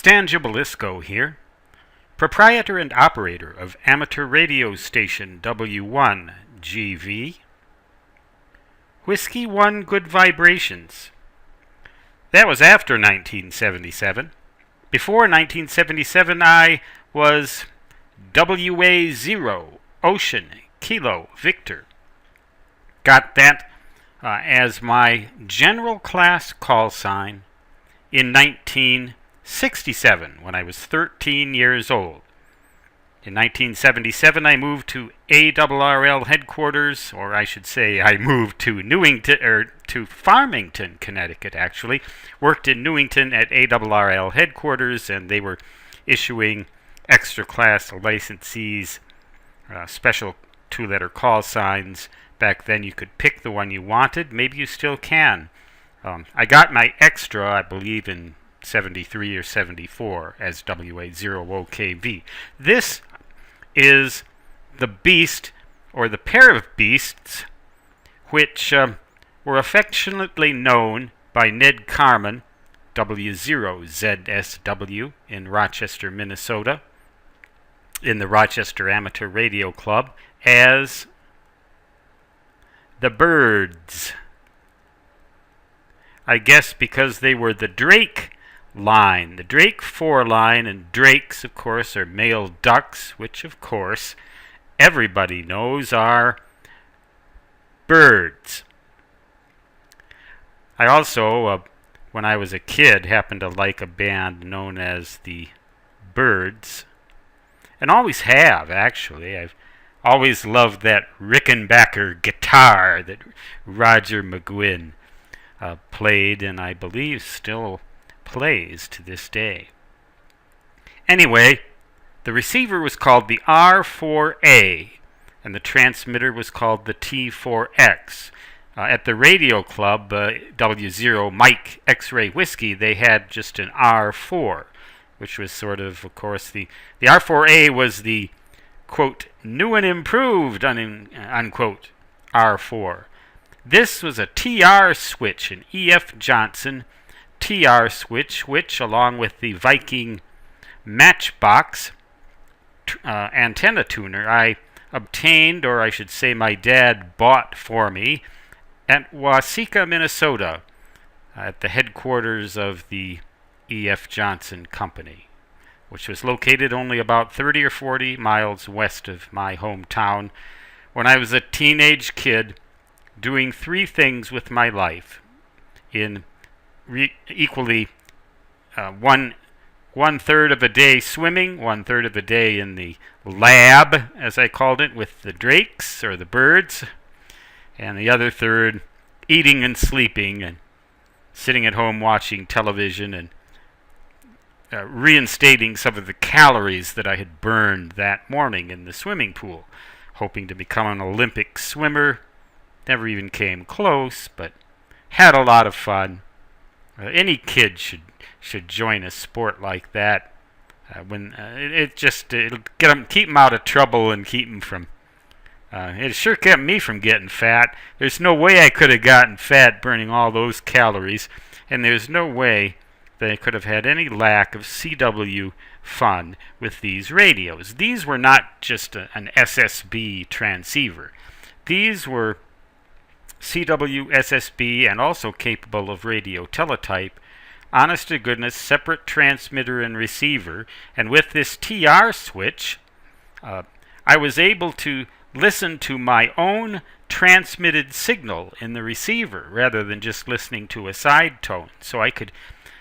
Stan Gibilisco here, proprietor and operator of amateur radio station W1GV. Whiskey 1 Good Vibrations. That was after 1977. Before 1977, I was WA0 Ocean Kilo Victor. Got that as my general class call sign in 1967 when I was 13 years old. In 1977, I moved to ARRL headquarters, or I should say I moved to to Farmington, Connecticut, actually. Worked in Newington at ARRL headquarters, and they were issuing extra class licensees, special two-letter call signs. Back then you could pick the one you wanted. Maybe you still can. I got my extra, I believe, in 73 or 74 as WA0OKV. This is the beast, or the pair of beasts, which were affectionately known by Ned Carman, W0ZSW, in Rochester, Minnesota, in the Rochester Amateur Radio Club, as the Birds. I guess because they were the Drake line, the Drake 4 line, and Drakes, of course, are male ducks, which, of course, everybody knows are birds. I also, when I was a kid, happened to like a band known as the Birds, and always have, actually. I've always loved that Rickenbacker guitar that Roger McGuinn played, and I believe still plays to this day. Anyway, the receiver was called the R4A, and the transmitter was called the T4X. At the radio club, W0 Mike X-Ray Whiskey, they had just an R4, which was sort of course, the R4A was the, quote, new and improved, unquote, R4. This was a TR switch, an E.F. Johnson TR switch, which, along with the Viking Matchbox antenna tuner, I obtained, or I should say my dad bought for me, at Waseca, Minnesota, at the headquarters of the E.F. Johnson Company, which was located only about 30 or 40 miles west of my hometown, when I was a teenage kid doing three things with my life in equally one third of a day swimming, 1/3 of a day in the lab, as I called it, with the Drakes, or the Birds, and the other third eating and sleeping and sitting at home watching television and reinstating some of the calories that I had burned that morning in the swimming pool, hoping to become an Olympic swimmer. Never even came close, but had a lot of fun. Any kid should join a sport like that. It'll keep them out of trouble and keep them from. It sure kept me from getting fat. There's no way I could have gotten fat burning all those calories, and there's no way that I could have had any lack of CW fun with these radios. These were not just an SSB transceiver. These were CW SSB, and also capable of radio teletype, honest to goodness, separate transmitter and receiver. And with this TR switch, I was able to listen to my own transmitted signal in the receiver rather than just listening to a side tone. So I could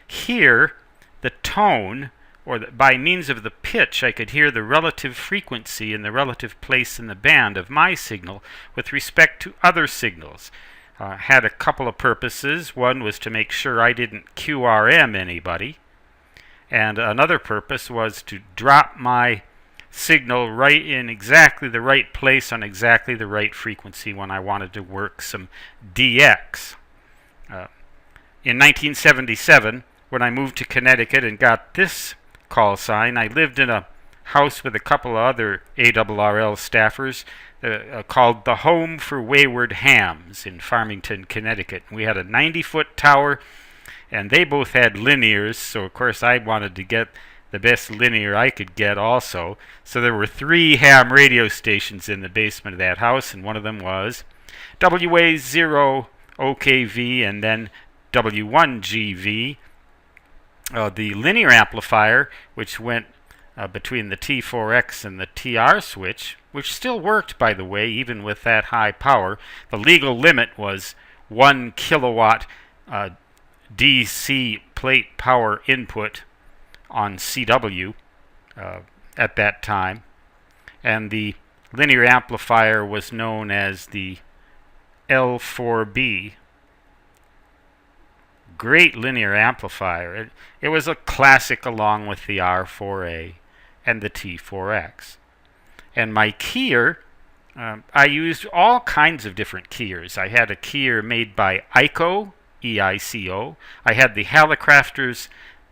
hear the tone, or by means of the pitch, I could hear the relative frequency and the relative place in the band of my signal with respect to other signals. Had a couple of purposes. One was to make sure I didn't QRM anybody, and another purpose was to drop my signal right in exactly the right place on exactly the right frequency when I wanted to work some DX. In 1977, when I moved to Connecticut and got this call sign, I lived in a house with a couple of other ARRL staffers called the Home for Wayward Hams in Farmington, Connecticut. We had a 90-foot tower and they both had linears, so of course I wanted to get the best linear I could get also. So there were 3 ham radio stations in the basement of that house, and one of them was WA0 OKV and then W1GV. The linear amplifier, which went between the T4X and the TR switch, which still worked, by the way, even with that high power. The legal limit was 1 kilowatt DC plate power input on CW at that time. And the linear amplifier was known as the L4B. Great linear amplifier. It was a classic along with the R4A and the T4X. And my keyer, I used all kinds of different keyers. I had a keyer made by EICO, E-I-C-O. I had the Hallicrafters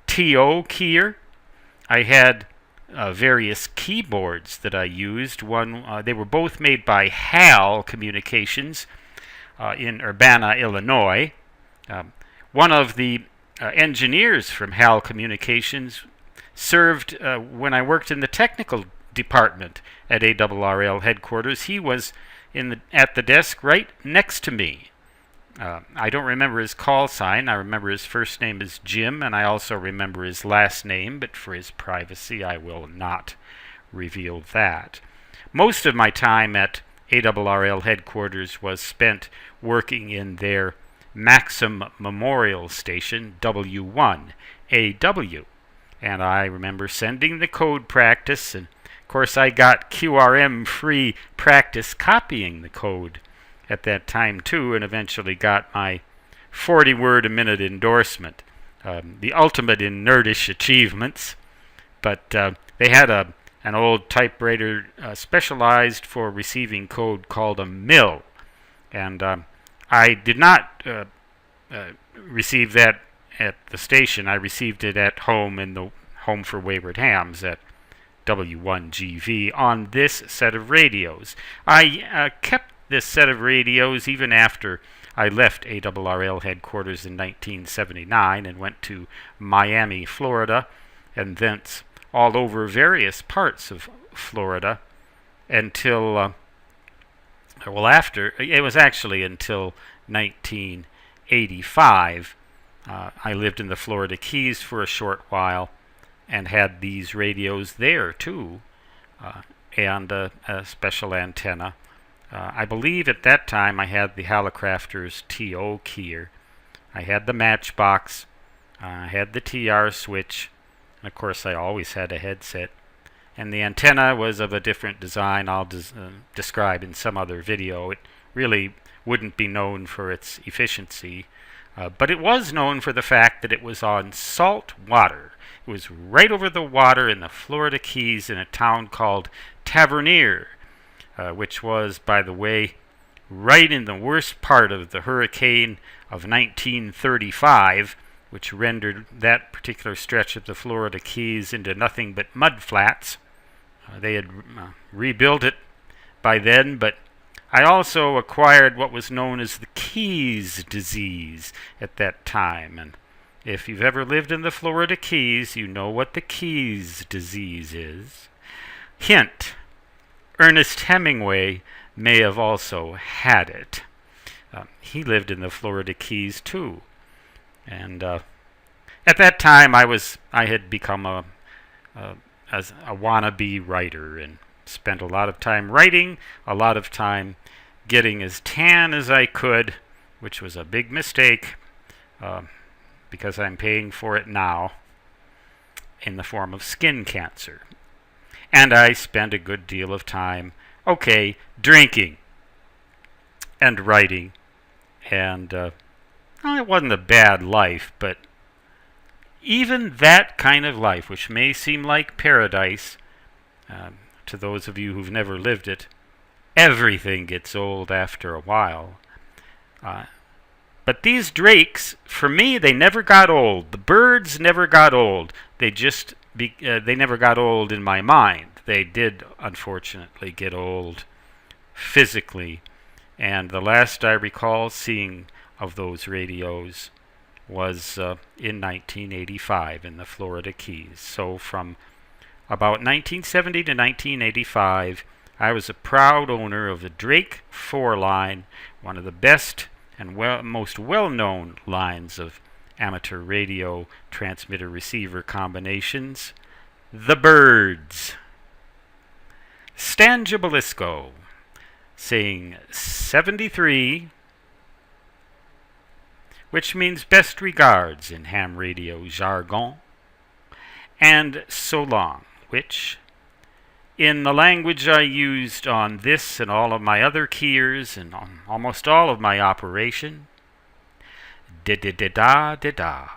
TO keyer. I had various keyboards that I used. They were both made by HAL Communications in Urbana, Illinois. One of the engineers from HAL Communications served when I worked in the technical department at ARRL headquarters. He was at the desk right next to me. I don't remember his call sign. I remember his first name is Jim, and I also remember his last name, but for his privacy I will not reveal that. Most of my time at ARRL headquarters was spent working in their Maxim Memorial Station, W1AW. And I remember sending the code practice, and of course I got QRM free practice copying the code at that time too, and eventually got my 40-word a minute endorsement, the ultimate in nerdish achievements. But they had an old typewriter specialized for receiving code called a mill, and I did not receive that at the station. I received it at home in the Home for Wayward Hams at W1GV on this set of radios. I kept this set of radios even after I left ARRL headquarters in 1979 and went to Miami, Florida, and thence all over various parts of Florida until, it was actually until 1985. I lived in the Florida Keys for a short while and had these radios there too, and a special antenna. I believe at that time I had the Hallicrafters TO keyer. I had the Matchbox. I had the TR switch. And of course I always had a headset. And the antenna was of a different design I'll describe in some other video. It really wouldn't be known for its efficiency, but it was known for the fact that it was on salt water. It was right over the water in the Florida Keys in a town called Tavernier, which was, by the way, right in the worst part of the hurricane of 1935, which rendered that particular stretch of the Florida Keys into nothing but mud flats. They had rebuilt it by then, but I also acquired what was known as the Keys disease at that time. And if you've ever lived in the Florida Keys, you know what the Keys disease is. Hint: Ernest Hemingway may have also had it. He lived in the Florida Keys too. And at that time I had become a wannabe writer and spent a lot of time writing, a lot of time getting as tan as I could, which was a big mistake because I'm paying for it now in the form of skin cancer. And I spent a good deal of time, drinking and writing. And it wasn't a bad life, but even that kind of life, which may seem like paradise to those of you who've never lived it, everything gets old after a while. But these drakes, for me, they never got old. The birds never got old. They never got old in my mind. They did, unfortunately, get old physically. And the last I recall seeing of those radios was in 1985 in the Florida Keys. So from about 1970 to 1985, I was a proud owner of the Drake 4 line, one of the best and most well-known lines of amateur radio transmitter-receiver combinations, the Byrds. Stan Gibilisco saying 73, which means best regards in ham radio jargon, and so long, which, in the language I used on this and all of my other keyers and on almost all of my operation, da-da-da-da-da-da.